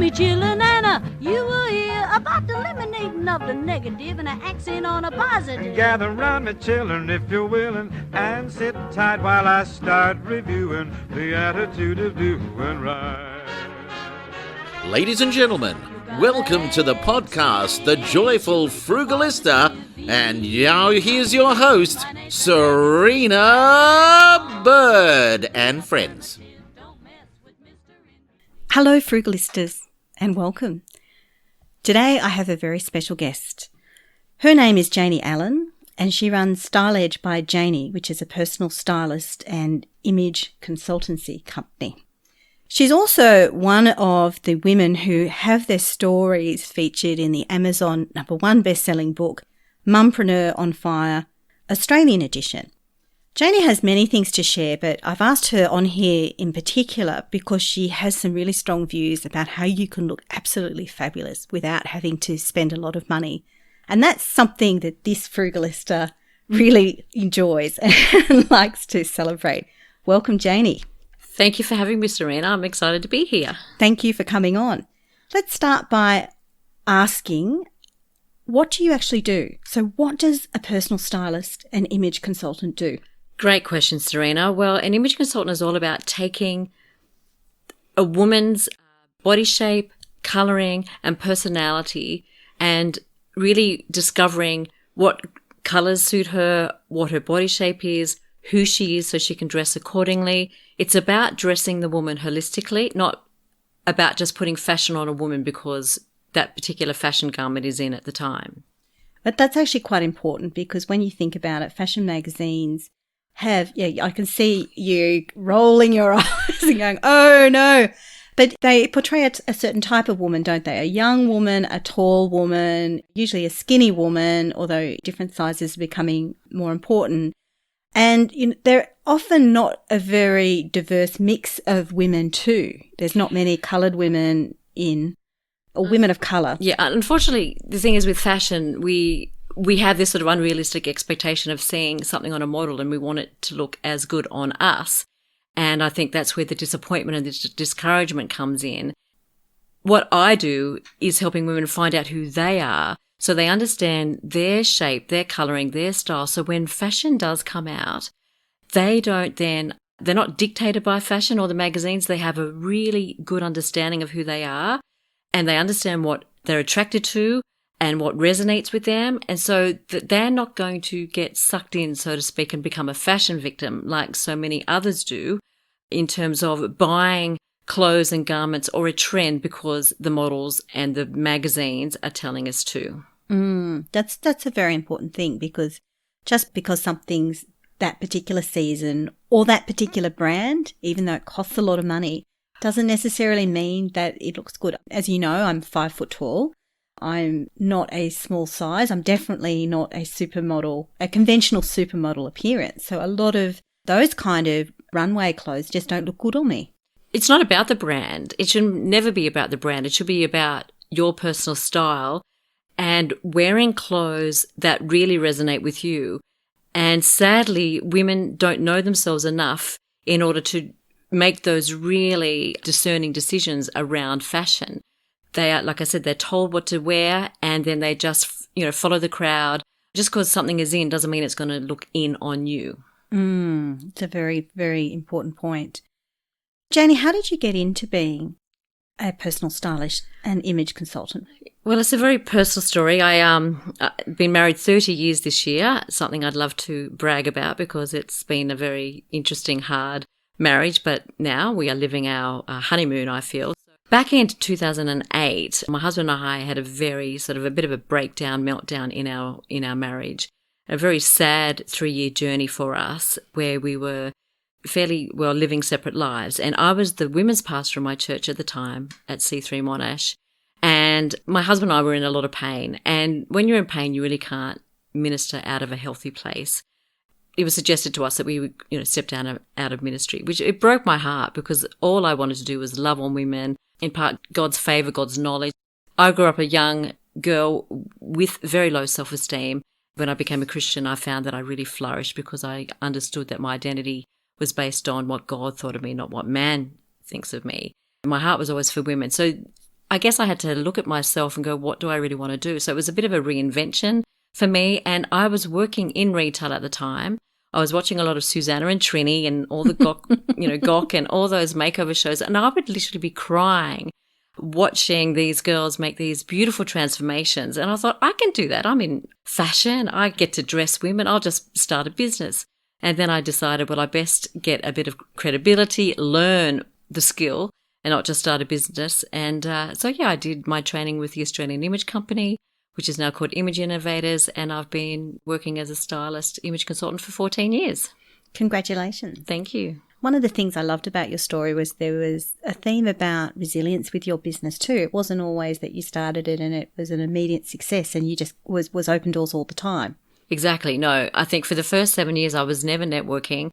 me chillin' and you will hear about the eliminating of the negative and an accent on a positive. Gather round me children if you're willing, and sit tight while I start reviewing the attitude of doing right. Ladies and gentlemen, welcome to the podcast, The Joyful Frugalista, and now here's your host, Serina Bird and friends. Hello Frugalistas and welcome. Today I have a very special guest. Her name is Janie Allen and she runs Styledge by Janie, which is a personal stylist and image consultancy company. She's also one of the women who have their stories featured in the Amazon #1 best-selling book, Mumpreneur on Fire, Australian edition. Janie has many things to share, but I've asked her on here in particular because she has some really strong views about how you can look absolutely fabulous without having to spend a lot of money. And that's something that this frugalista really enjoys and likes to celebrate. Welcome, Janie. Thank you for having me, Serina. I'm excited to be here. Thank you for coming on. Let's start by asking, what do you actually do? So what does a personal stylist and image consultant do? Great question, Serina. Well, an image consultant is all about taking a woman's body shape, colouring and personality and really discovering what colours suit her, what her body shape is, who she is so she can dress accordingly. It's about dressing the woman holistically, not about just putting fashion on a woman because that particular fashion garment is in at the time. But that's actually quite important because when you think about it, fashion magazines have, I can see you rolling your eyes and going, oh no. But they portray a certain type of woman, don't they? A young woman, a tall woman, usually a skinny woman, although different sizes are becoming more important. And they're often not a very diverse mix of women too. There's not many coloured women or women of colour. Yeah, unfortunately, the thing is with fashion, we have this sort of unrealistic expectation of seeing something on a model and we want it to look as good on us. And I think that's where the disappointment and the discouragement comes in. What I do is helping women find out who they are so they understand their shape, their colouring, their style. So when fashion does come out, they're not dictated by fashion or the magazines. They have a really good understanding of who they are and they understand what they're attracted to and what resonates with them. And so that they're not going to get sucked in, so to speak, and become a fashion victim like so many others do in terms of buying clothes and garments or a trend because the models and the magazines are telling us to. That's a very important thing because just because something's that particular season or that particular brand, even though it costs a lot of money, doesn't necessarily mean that it looks good. As you know, I'm 5 foot tall. I'm not a small size. I'm definitely not a supermodel, a conventional supermodel appearance. So a lot of those kind of runway clothes just don't look good on me. It's not about the brand. It should never be about the brand. It should be about your personal style and wearing clothes that really resonate with you. And sadly, women don't know themselves enough in order to make those really discerning decisions around fashion. They are, like I said, they're told what to wear and then they just, follow the crowd. Just because something is in doesn't mean it's going to look in on you. It's a very, very important point. Janie, how did you get into being a personal stylist and image consultant? Well, it's a very personal story. I've been married 30 years this year, something I'd love to brag about because it's been a very interesting, hard marriage, but now we are living our honeymoon, I feel. Back in 2008, my husband and I had a very sort of a bit of a breakdown, meltdown in our marriage. A very sad 3-year journey for us where we were fairly well living separate lives. And I was the women's pastor in my church at the time at C3 Monash. And my husband and I were in a lot of pain. And when you're in pain, you really can't minister out of a healthy place. It was suggested to us that we would, step down out of ministry, which it broke my heart because all I wanted to do was love on women, in part God's favour, God's knowledge. I grew up a young girl with very low self-esteem. When I became a Christian, I found that I really flourished because I understood that my identity was based on what God thought of me, not what man thinks of me. My heart was always for women. So I guess I had to look at myself and go, what do I really want to do? So it was a bit of a reinvention for me. And I was working in retail at the time. I was watching a lot of Susanna and Trini and all the Gok and all those makeover shows. And I would literally be crying watching these girls make these beautiful transformations. And I thought, I can do that. I'm in fashion. I get to dress women. I'll just start a business. And then I decided, well, I best get a bit of credibility, learn the skill and not just start a business. And I did my training with the Australian Image Company, which is now called Image Innovators. And I've been working as a stylist, image consultant for 14 years. Congratulations. Thank you. One of the things I loved about your story was there was a theme about resilience with your business too. It wasn't always that you started it and it was an immediate success and you just was open doors all the time. Exactly. No, I think for the first 7 years I was never networking.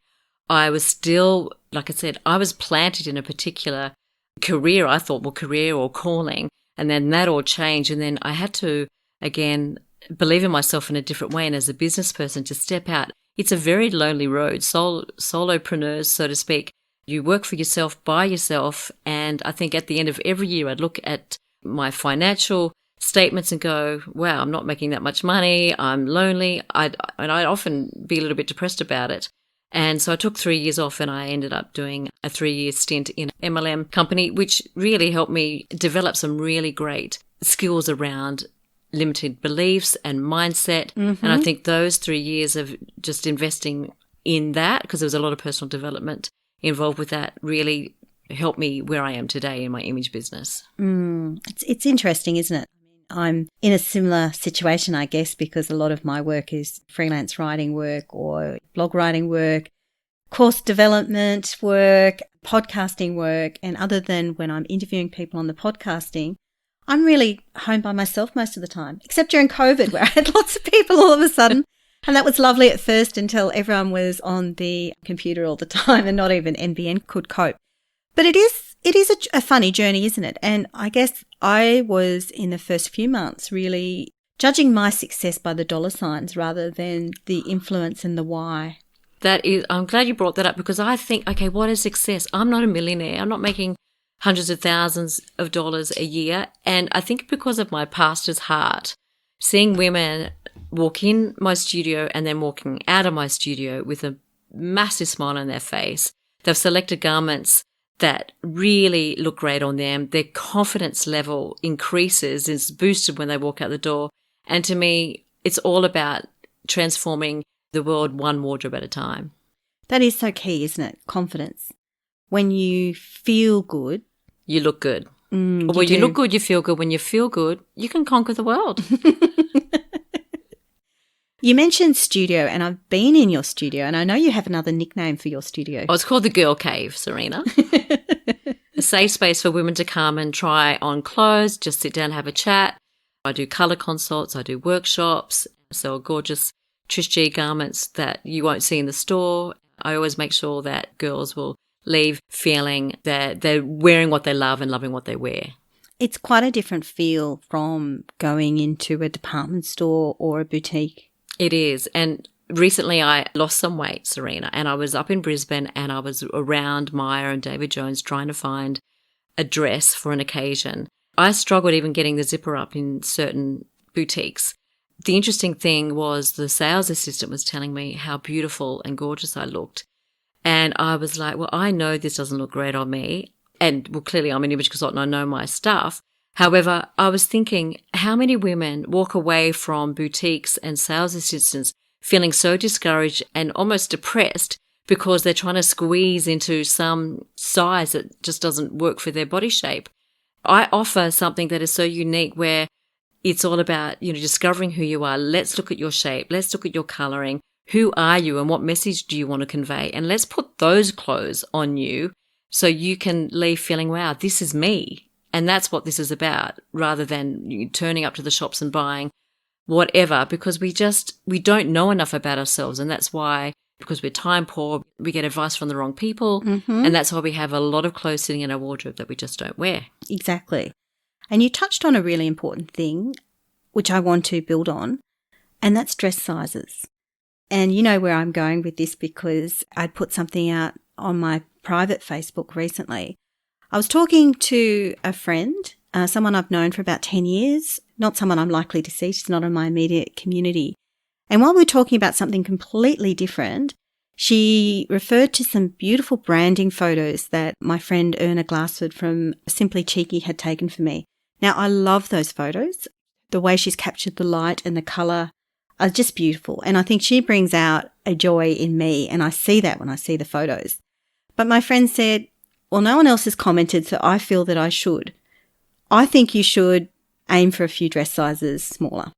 I was still, like I said, I was planted in a particular career. I thought, well, career or calling. And then that all changed. And then I had to, again, believe in myself in a different way. And as a business person to step out, it's a very lonely road, solopreneurs, so to speak. You work for yourself, by yourself. And I think at the end of every year, I'd look at my financial statements and go, wow, I'm not making that much money. I'm lonely. I'd often be a little bit depressed about it. And so I took 3 years off and I ended up doing a 3-year stint in an MLM company, which really helped me develop some really great skills around limited beliefs and mindset. Mm-hmm. And I think those 3 years of just investing in that, because there was a lot of personal development involved with that, really helped me where I am today in my image business. It's interesting, isn't it? I'm in a similar situation, I guess, because a lot of my work is freelance writing work or blog writing work, course development work, podcasting work. And other than when I'm interviewing people on the podcasting, I'm really home by myself most of the time, except during COVID where I had lots of people all of a sudden. And that was lovely at first until everyone was on the computer all the time and not even NBN could cope. But it is a funny journey, isn't it? And I guess I was in the first few months really judging my success by the dollar signs rather than the influence and the why. I'm glad you brought that up because I think, okay, what is success? I'm not a millionaire. I'm not making hundreds of thousands of dollars a year. And I think because of my pastor's heart, seeing women walk in my studio and then walking out of my studio with a massive smile on their face, they've selected garments that really look great on them. Their confidence level increases, is boosted when they walk out the door. And to me, it's all about transforming the world one wardrobe at a time. That is so key, isn't it? Confidence. When you feel good, you look good. You look good, you feel good. When you feel good, you can conquer the world. You mentioned studio, and I've been in your studio, and I know you have another nickname for your studio. Oh, it's called the Girl Cave, Serina. A safe space for women to come and try on clothes, just sit down and have a chat. I do colour consults, I do workshops, sell gorgeous Trish G garments that you won't see in the store. I always make sure that girls will leave feeling that they're wearing what they love and loving what they wear. It's quite a different feel from going into a department store or a boutique. It is. And recently I lost some weight, Serina, and I was up in Brisbane and I was around Myer and David Jones trying to find a dress for an occasion. I struggled even getting the zipper up in certain boutiques. The interesting thing was the sales assistant was telling me how beautiful and gorgeous I looked. And I was like, well, I know this doesn't look great on me. And well, clearly I'm an image consultant, I know my stuff. However, I was thinking, how many women walk away from boutiques and sales assistants feeling so discouraged and almost depressed because they're trying to squeeze into some size that just doesn't work for their body shape. I offer something that is so unique where it's all about, discovering who you are. Let's look at your shape. Let's look at your coloring. Who are you and what message do you want to convey? And let's put those clothes on you so you can leave feeling, wow, this is me. And that's what this is about, rather than turning up to the shops and buying whatever, because we don't know enough about ourselves. And that's why, because we're time poor, we get advice from the wrong people. Mm-hmm. And that's why we have a lot of clothes sitting in our wardrobe that we just don't wear. Exactly. And you touched on a really important thing, which I want to build on, and that's dress sizes. And you know where I'm going with this because I'd put something out on my private Facebook recently. I was talking to a friend someone I've known for about 10 years, not someone I'm likely to see. She's not in my immediate community. And while we were talking about something completely different, she referred to some beautiful branding photos that my friend Erna Glassford from Simply Cheeky had taken for me. Now, I love those photos. The way she's captured the light and the colour are just beautiful. And I think she brings out a joy in me, and I see that when I see the photos. But my friend said, well, no one else has commented, so I feel that I should. I think you should aim for a few dress sizes smaller.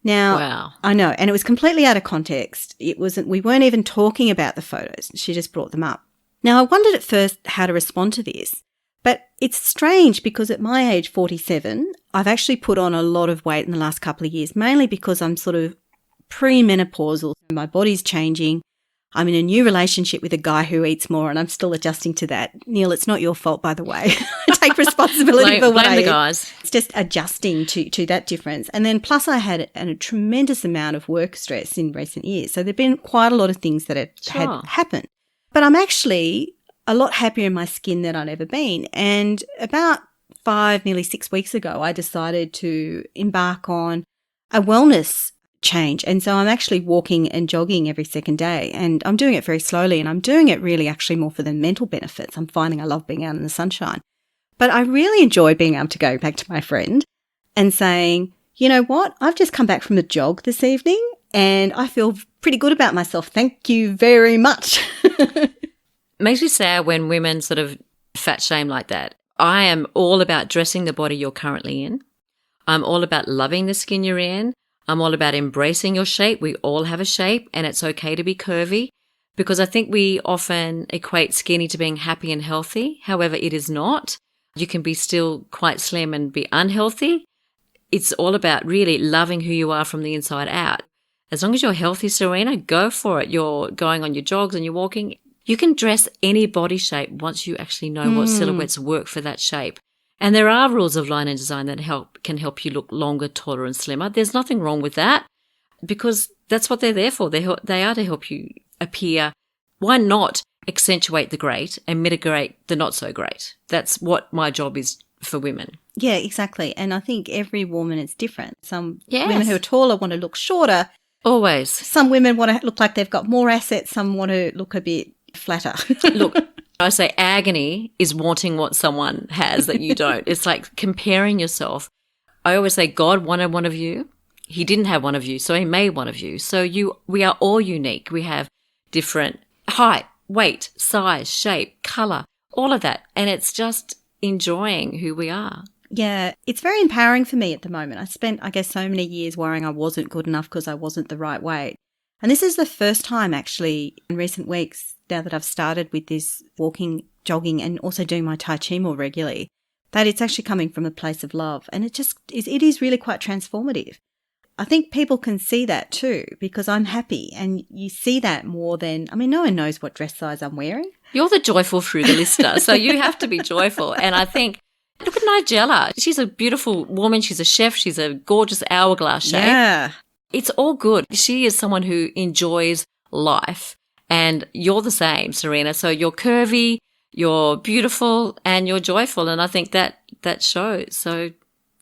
Now, wow. I know, and it was completely out of context. We weren't even talking about the photos. She just brought them up. Now, I wondered at first how to respond to this, but it's strange because at my age, 47, I've actually put on a lot of weight in the last couple of years, mainly because I'm sort of premenopausal. My body's changing. I'm in a new relationship with a guy who eats more, and I'm still adjusting to that. Neil, it's not your fault, by the way. I take responsibility for what I blame eat. the guys. It's just adjusting to that difference. And then plus I had a tremendous amount of work stress in recent years. So there have been quite a lot of things that had happened. But I'm actually a lot happier in my skin than I'd ever been. And about 5, nearly 6 weeks ago, I decided to embark on a wellness change. And so I'm actually walking and jogging every second day, and I'm doing it very slowly, and I'm doing it really actually more for the mental benefits. I'm finding I love being out in the sunshine. But I really enjoy being able to go back to my friend and saying, you know what, I've just come back from a jog this evening and I feel pretty good about myself. Thank you very much. Makes me sad when women sort of fat shame like that. I am all about dressing the body you're currently in. I'm all about loving the skin you're in. I'm all about embracing your shape. We all have a shape, and it's okay to be curvy, because I think we often equate skinny to being happy and healthy. However, it is not. You can be still quite slim and be unhealthy. It's all about really loving who you are from the inside out. As long as you're healthy, Serina, go for it. You're going on your jogs and you're walking. You can dress any body shape once you actually know what silhouettes work for that shape. And there are rules of line and design that can help you look longer, taller and slimmer. There's nothing wrong with that, because that's what they're there for. They are to help you appear. Why not accentuate the great and mitigate the not so great? That's what my job is for women. Yeah, exactly. And I think every woman is different. Some women who are taller want to look shorter. Always. Some women want to look like they've got more assets. Some want to look a bit flatter. Look, I say agony is wanting what someone has that you don't. It's like comparing yourself. I always say God wanted one of you. He didn't have one of you, so he made one of you. So we are all unique. We have different height, weight, size, shape, colour, all of that. And it's just enjoying who we are. Yeah, it's very empowering for me at the moment. I spent, I guess, so many years worrying I wasn't good enough because I wasn't the right weight. And this is the first time actually in recent weeks, now that I've started with this walking, jogging and also doing my Tai Chi more regularly, that it's actually coming from a place of love. And it is really quite transformative. I think people can see that too, because I'm happy, and you see that more than, I mean, no one knows what dress size I'm wearing. You're the joyful frugalista, so you have to be joyful. And I think, look at Nigella. She's a beautiful woman. She's a chef. She's a gorgeous hourglass shape. Yeah. It's all good. She is someone who enjoys life. And you're the same, Serina. So you're curvy, you're beautiful, and you're joyful. And I think that shows. So,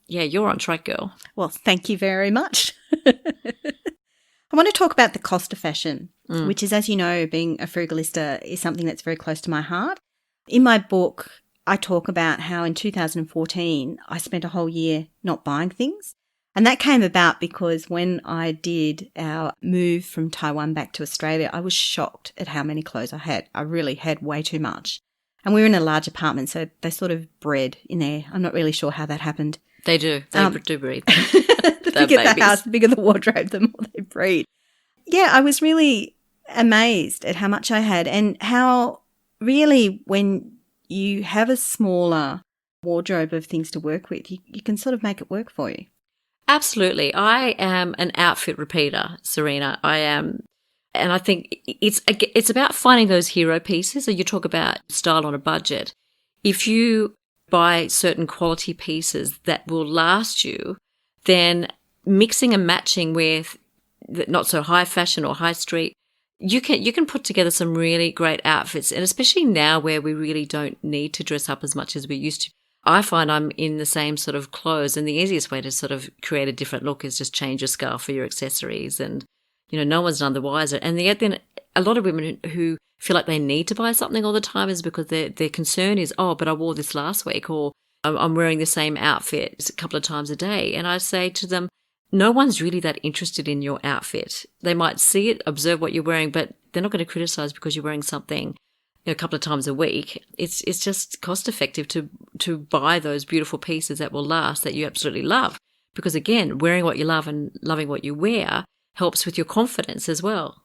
yeah, you're on track, girl. Well, thank you very much. I want to talk about the cost of fashion, which is, as you know, being a frugalista is something that's very close to my heart. In my book, I talk about how in 2014, I spent a whole year not buying things. And that came about because when I did our move from Taiwan back to Australia, I was shocked at how many clothes I had. I really had way too much. And we were in a large apartment, so they sort of bred in there. I'm not really sure how that happened. They do. They do breed. The bigger the house, the bigger the wardrobe, the more they breed. Yeah, I was really amazed at how much I had, and how really when you have a smaller wardrobe of things to work with, you can sort of make it work for you. Absolutely. I am an outfit repeater, Serina. I am. And I think it's about finding those hero pieces. So you talk about style on a budget. If you buy certain quality pieces that will last you, then mixing and matching with not so high fashion or high street, you can put together some really great outfits. And especially now where we really don't need to dress up as much as we used to. I find I'm in the same sort of clothes, and the easiest way to sort of create a different look is just change your scarf for your accessories, and no one's none the wiser. And yet then a lot of women who feel like they need to buy something all the time is because their concern is, oh, but I wore this last week, or I'm wearing the same outfit a couple of times a day. And I say to them, no one's really that interested in your outfit. They might see it, observe what you're wearing, but they're not going to criticize because you're wearing something a couple of times a week. It's just cost effective to buy those beautiful pieces that will last, that you absolutely love. Because again, wearing what you love and loving what you wear helps with your confidence as well.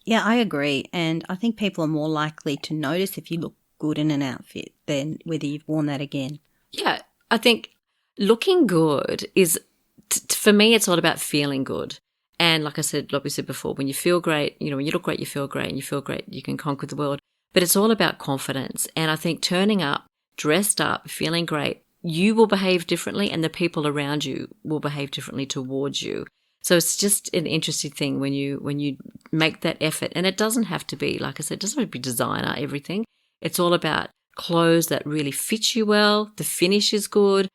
Yeah, I agree. And I think people are more likely to notice if you look good in an outfit than whether you've worn that again. Yeah, I think looking good is, for me, it's all about feeling good. And like we said before, when you feel great, when you look great, you feel great, and you feel great, you can conquer the world. But it's all about confidence. And I think turning up, dressed up, feeling great, you will behave differently, and the people around you will behave differently towards you. So it's just an interesting thing when you make that effort. And it doesn't have to be, like I said, it doesn't have to be designer, everything. It's all about clothes that really fit you well. The finish is good.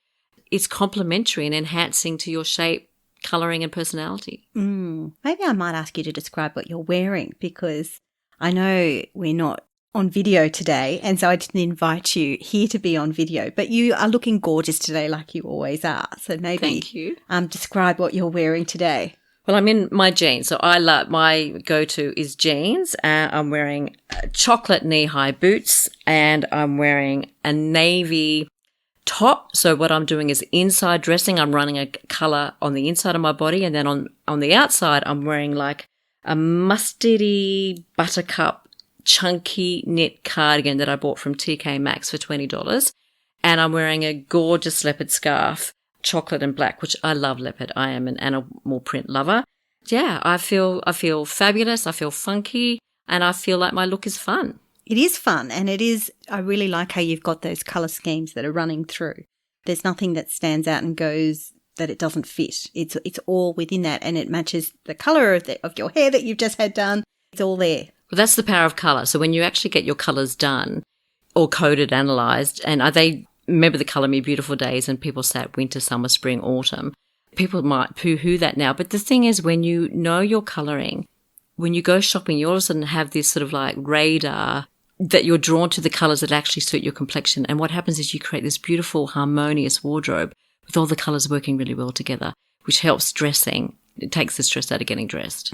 It's complementary and enhancing to your shape, colouring and personality. Maybe I might ask you to describe what you're wearing, because I know we're not on video today, and so I didn't invite you here to be on video, but you are looking gorgeous today like you always are. So maybe Thank you. Describe what you're wearing today. Well, I'm in my jeans, so I love, my go-to is jeans. I'm wearing chocolate knee-high boots, and I'm wearing a navy top. So what I'm doing is inside dressing. I'm running a colour on the inside of my body, and then on the outside I'm wearing like a mustardy buttercup chunky knit cardigan that I bought from TK Maxx for $20. And I'm wearing a gorgeous leopard scarf, chocolate and black, which I love leopard. I am an animal print lover. Yeah, I feel fabulous. I feel funky, and I feel like my look is fun. It is fun, and I really like how you've got those colour schemes that are running through. There's nothing that stands out and goes that it doesn't fit. It's all within that, and it matches the colour of your hair that you've just had done. It's all there. Well, that's the power of colour. So when you actually get your colours done or coded, analysed, and they remember the Colour Me Beautiful days, and people say winter, summer, spring, autumn. People might poo-hoo that now. But the thing is, when you know your colouring, when you go shopping, you all of a sudden have this sort of like radar that you're drawn to the colours that actually suit your complexion. And what happens is you create this beautiful, harmonious wardrobe with all the colours working really well together, which helps dressing. It takes the stress out of getting dressed.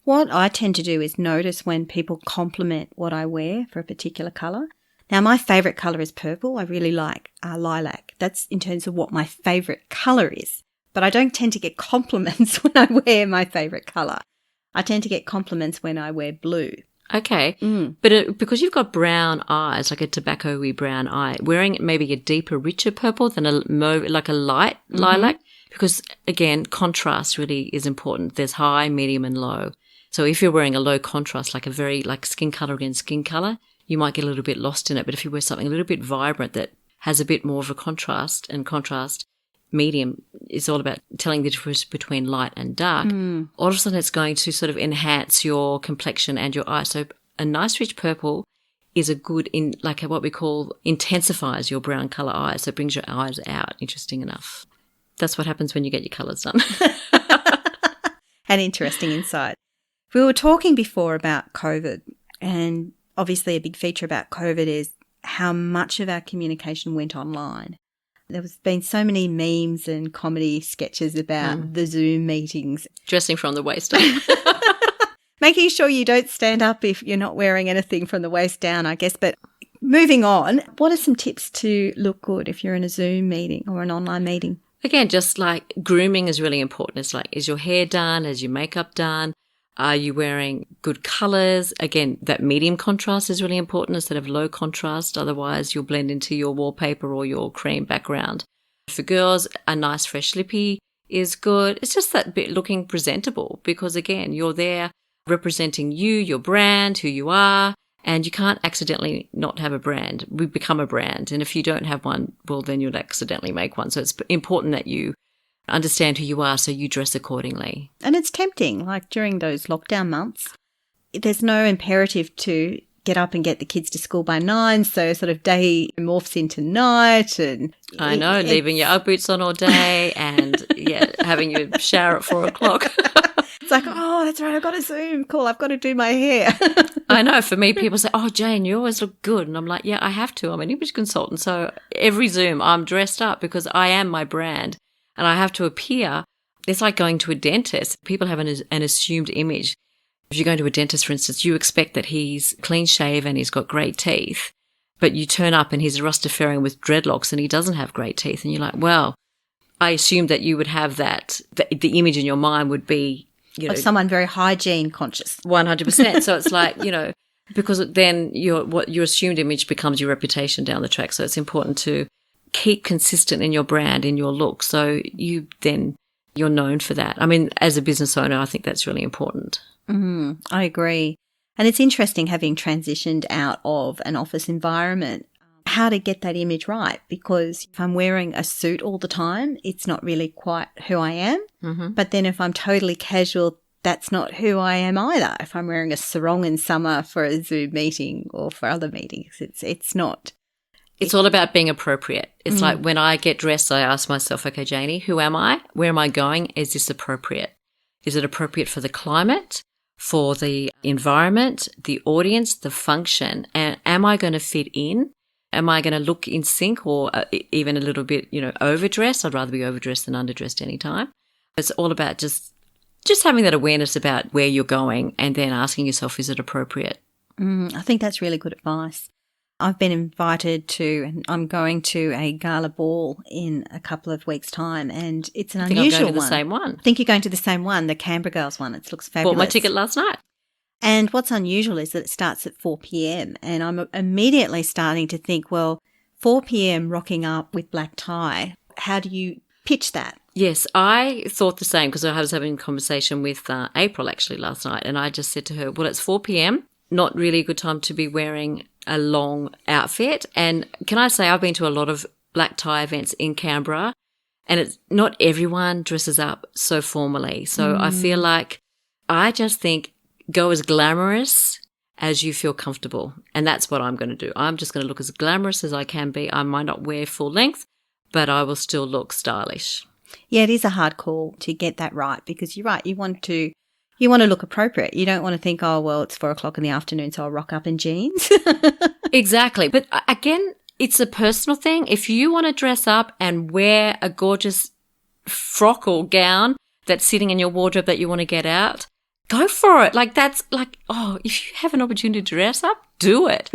What I tend to do is notice when people compliment what I wear for a particular colour. Now, my favourite colour is purple. I really like lilac. That's in terms of what my favourite colour is. But I don't tend to get compliments when I wear my favourite colour. I tend to get compliments when I wear blue. Okay. But because you've got brown eyes, like a tobacco-y brown eye, wearing maybe a deeper, richer purple than like a light lilac, because, again, contrast really is important. There's high, medium and low. So if you're wearing a low contrast, like a very like skin colour against skin colour, you might get a little bit lost in it. But if you wear something a little bit vibrant that has a bit more of a contrast, and contrast medium is all about telling the difference between light and dark, all of a sudden it's going to sort of enhance your complexion and your eyes. So a nice rich purple is a good, like what we call intensifies your brown colour eyes. So it brings your eyes out, interesting enough. That's what happens when you get your colours done. An interesting insight. We were talking before about COVID, and obviously a big feature about COVID is how much of our communication went online. There's been so many memes and comedy sketches about the Zoom meetings. Dressing from the waist up. Making sure you don't stand up if you're not wearing anything from the waist down, I guess. But moving on, what are some tips to look good if you're in a Zoom meeting or an online meeting? Again, just like grooming is really important. It's like, is your hair done? Is your makeup done? Are you wearing good colours? Again, that medium contrast is really important instead of low contrast. Otherwise, you'll blend into your wallpaper or your cream background. For girls, a nice fresh lippy is good. It's just that bit looking presentable because, again, you're there representing you, your brand, who you are, and you can't accidentally not have a brand. We become a brand. And if you don't have one, well, then you'll accidentally make one. So it's important that you understand who you are so you dress accordingly. And it's tempting, like during those lockdown months, there's no imperative to get up and get the kids to school by 9, so sort of day morphs into night. And I know, leaving your Ugg boots on all day and having your shower at 4 o'clock. It's like, oh, that's right, I've got a Zoom call, I've got to do my hair. I know, for me, people say, oh, Jane, you always look good. And I'm like, yeah, I have to. I'm an image consultant. So every Zoom, I'm dressed up because I am my brand and I have to appear. It's like going to a dentist. People have an assumed image. If you're going to a dentist, for instance, you expect that he's clean shaven, he's got great teeth, but you turn up and he's a Rastafarian with dreadlocks and he doesn't have great teeth. And you're like, well, I assumed that you would have that. The image in your mind would be, you know, of someone very hygiene conscious. 100%. So it's like, you know, because then your assumed image becomes your reputation down the track. So it's important to keep consistent in your brand, in your look. So you're known for that. I mean, as a business owner, I think that's really important. I agree. And it's interesting having transitioned out of an office environment, how to get that image right, because if I'm wearing a suit all the time, it's not really quite who I am. Mm-hmm. But then if I'm totally casual, that's not who I am either. If I'm wearing a sarong in summer for a Zoom meeting or for other meetings, it's not. It's all about being appropriate. It's like when I get dressed, I ask myself, okay, Janie, who am I? Where am I going? Is this appropriate? Is it appropriate for the climate, for the environment, the audience, the function? And am I going to fit in? Am I going to look in sync or even a little bit, you know, overdressed? I'd rather be overdressed than underdressed anytime. It's all about just having that awareness about where you're going and then asking yourself, is it appropriate? I think that's really good advice. I've been invited to, and I'm going to a gala ball in a couple of weeks' time, and it's an unusual one. I'm going to the same one. I think you're going to the same one, the Canberra Girls one. It looks fabulous. Bought my ticket last night. And what's unusual is that it starts at 4 p.m. and I'm immediately starting to think, well, 4 p.m. rocking up with black tie, how do you pitch that? Yes, I thought the same because I was having a conversation with April actually last night, and I just said to her, well, it's 4 p.m., not really a good time to be wearing a long outfit. And can I say I've been to a lot of black tie events in Canberra, and it's not everyone dresses up so formally. So I feel like I just think go as glamorous as you feel comfortable. And that's what I'm going to do. I'm just going to look as glamorous as I can be. I might not wear full length, but I will still look stylish. Yeah, it is a hard call to get that right because you're right. You want to look appropriate. You don't want to think, oh, well, it's 4 o'clock in the afternoon, so I'll rock up in jeans. Exactly. But again, it's a personal thing. If you want to dress up and wear a gorgeous frock or gown that's sitting in your wardrobe that you want to get out, go for it. Like that's like, oh, if you have an opportunity to dress up, do it.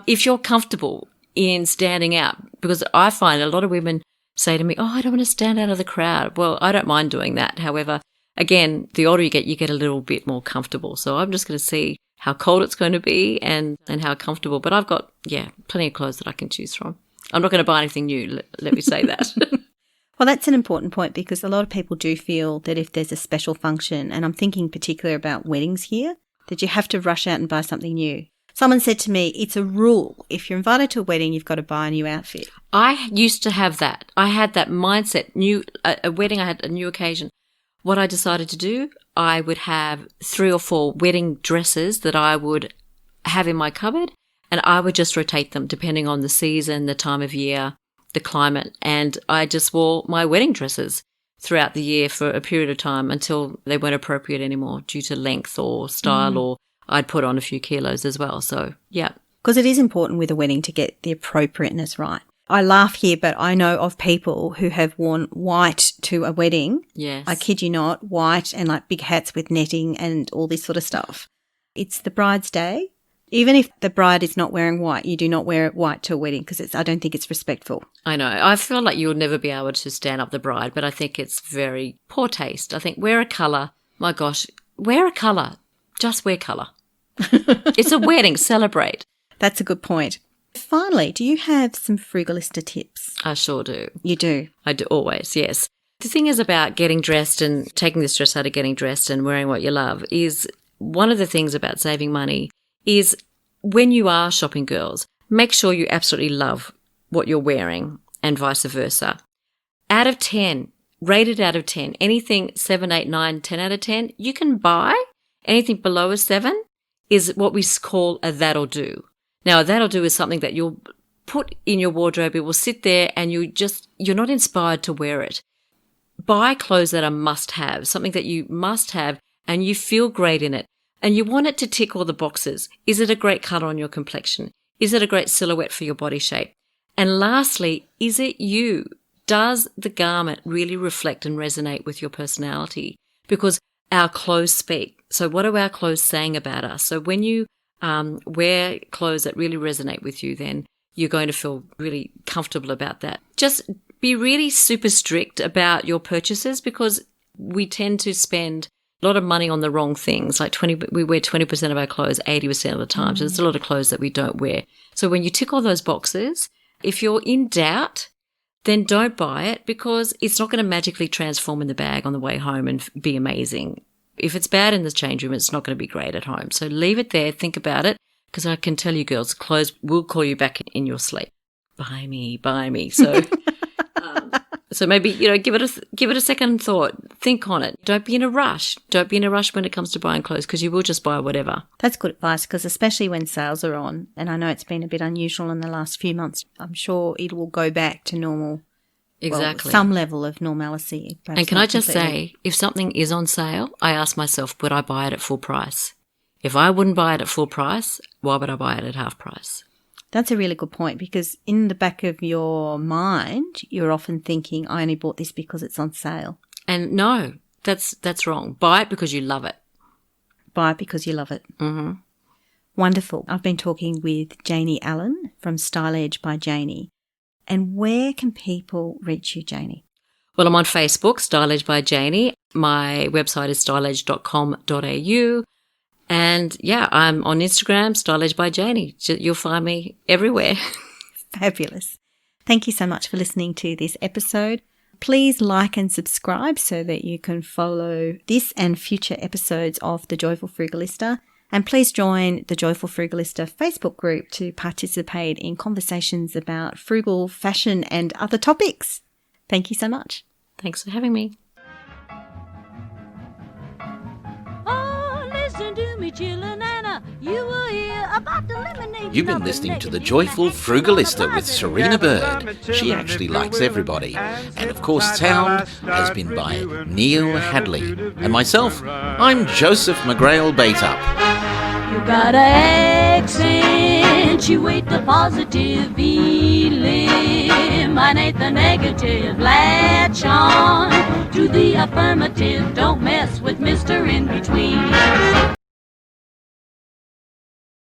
If you're comfortable in standing out, because I find a lot of women say to me, oh, I don't want to stand out of the crowd. Well, I don't mind doing that. However, again, the older you get a little bit more comfortable. So I'm just going to see how cold it's going to be and how comfortable. But I've got, plenty of clothes that I can choose from. I'm not going to buy anything new, let me say that. Well, that's an important point because a lot of people do feel that if there's a special function, and I'm thinking particularly about weddings here, that you have to rush out and buy something new. Someone said to me, it's a rule. If you're invited to a wedding, you've got to buy a new outfit. I used to have that. I had that mindset. A wedding, I had a new occasion. What I decided to do, I would have 3 or 4 wedding dresses that I would have in my cupboard, and I would just rotate them depending on the season, the time of year, the climate. And I just wore my wedding dresses throughout the year for a period of time until they weren't appropriate anymore due to length or style, or I'd put on a few kilos as well. So, yeah. Because it is important with a wedding to get the appropriateness right. I laugh here, but I know of people who have worn white to a wedding. Yes. I kid you not, white and like big hats with netting and all this sort of stuff. It's the bride's day. Even if the bride is not wearing white, you do not wear white to a wedding because I don't think it's respectful. I know. I feel like you'll never be able to stand up the bride, but I think it's very poor taste. I think wear a colour. My gosh, wear a colour. Just wear colour. It's a wedding. Celebrate. That's a good point. Finally, do you have some Frugalista tips? I sure do. You do? I do always, yes. The thing is about getting dressed and taking the stress out of getting dressed and wearing what you love is one of the things about saving money is when you are shopping girls, make sure you absolutely love what you're wearing and vice versa. Out of 10, rated out of 10, anything 7, 8, 9, 10 out of 10, you can buy. Anything below a 7 is what we call a that'll do. Now, a that'll do is something that you'll put in your wardrobe. It will sit there and you're not inspired to wear it. Buy clothes that are must-have, something that you must have and you feel great in it. And you want it to tick all the boxes. Is it a great colour on your complexion? Is it a great silhouette for your body shape? And lastly, is it you? Does the garment really reflect and resonate with your personality? Because our clothes speak. So what are our clothes saying about us? So when you wear clothes that really resonate with you, then you're going to feel really comfortable about that. Just be really super strict about your purchases, because we tend to spend a lot of money on the wrong things. Like we wear 20% of our clothes 80% of the time. So there's a lot of clothes that we don't wear. So when you tick all those boxes, if you're in doubt, then don't buy it, because it's not going to magically transform in the bag on the way home and be amazing. If it's bad in the change room, it's not going to be great at home. So leave it there. Think about it, because I can tell you, girls, clothes will call you back in your sleep. Buy me. So, so maybe, give it a second thought. Think on it. Don't be in a rush. Don't be in a rush when it comes to buying clothes, because you will just buy whatever. That's good advice, because especially when sales are on, and I know it's been a bit unusual in the last few months, I'm sure it will go back to normal. Exactly. Well, some level of normalcy. And can I just say, if something is on sale, I ask myself, would I buy it at full price? If I wouldn't buy it at full price, why would I buy it at half price? That's a really good point, because in the back of your mind, you're often thinking, I only bought this because it's on sale. And no, that's wrong. Buy it because you love it. Buy it because you love it. Mm-hmm. Wonderful. I've been talking with Janie Allen from Styledge by Janie. And where can people reach you, Janie? Well, I'm on Facebook, Styledge by Janie. My website is styledge.com.au. And yeah, I'm on Instagram, Styledge by Janie. You'll find me everywhere. Fabulous. Thank you so much for listening to this episode. Please like and subscribe so that you can follow this and future episodes of The Joyful Frugalista. And please join the Joyful Frugalista Facebook group to participate in conversations about frugal fashion and other topics. Thank you so much. Thanks for having me. Oh, listen to me, chillin' Anna. You will hear about the lemonade. You've been listening to The Joyful Frugalista with Serina Bird. She actually likes everybody. And of course, sound has been by Neil Hadley. And myself, I'm Joseph McGrail Baitup. You gotta accentuate the positive, eliminate the negative, latch on to the affirmative, don't mess with Mr. In Between.